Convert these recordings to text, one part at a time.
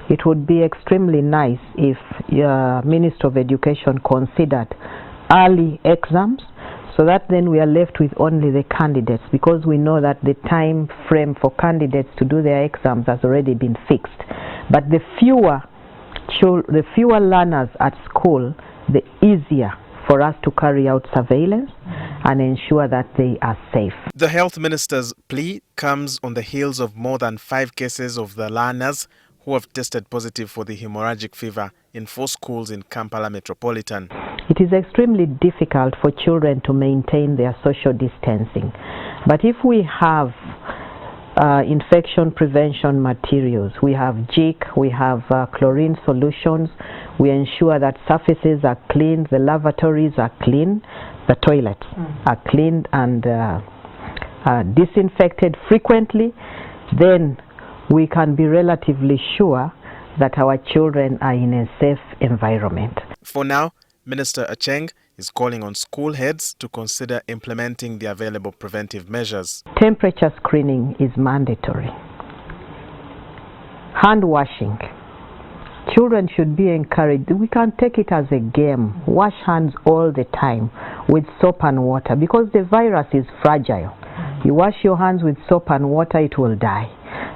it would be extremely nice if Minister of Education considered early exams, so that then we are left with only the candidates, because we know that the time frame for candidates to do their exams has already been fixed. But the fewer learners at school, the easier for us to carry out surveillance and ensure that they are safe. The health minister's plea comes on the heels of more than 5 cases of the learners who have tested positive for the hemorrhagic fever in 4 schools in Kampala Metropolitan. It is extremely difficult for children to maintain their social distancing. But if we have infection prevention materials, we have JIC, we have chlorine solutions, we ensure that surfaces are clean, the lavatories are clean, the toilets are cleaned and disinfected frequently, then we can be relatively sure that our children are in a safe environment. For now, Minister Aceng is calling on school heads to consider implementing the available preventive measures. Temperature screening is mandatory. Hand washing. Children should be encouraged. We can take it as a game. Wash hands all the time with soap and water, because the virus is fragile. You wash your hands with soap and water, it will die.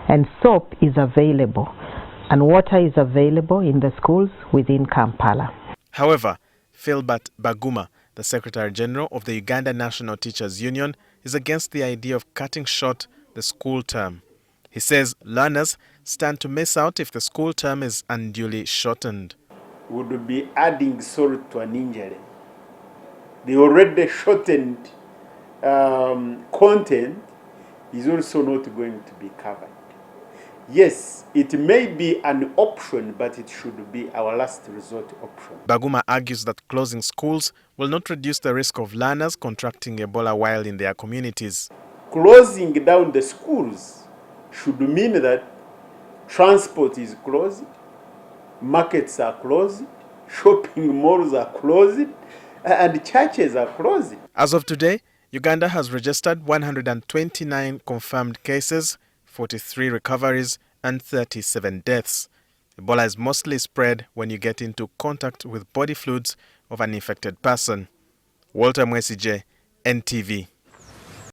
And soap is available, and water is available in the schools within Kampala. However, Philbert Baguma, the Secretary General of the Uganda National Teachers Union, is against the idea of cutting short the school term. He says learners stand to miss out if the school term is unduly shortened. Would be adding salt to an injury. The already shortened content is also not going to be covered. Yes, it may be an option, but it should be our last resort option. Baguma argues that closing schools will not reduce the risk of learners contracting Ebola while in their communities. Closing down the schools should mean that transport is closed, markets are closed, shopping malls are closed, and churches are closed. As of today, Uganda has registered 129 confirmed cases, 43 recoveries and 37 deaths. Ebola is mostly spread when you get into contact with body fluids of an infected person. Walter Mwesigye, NTV.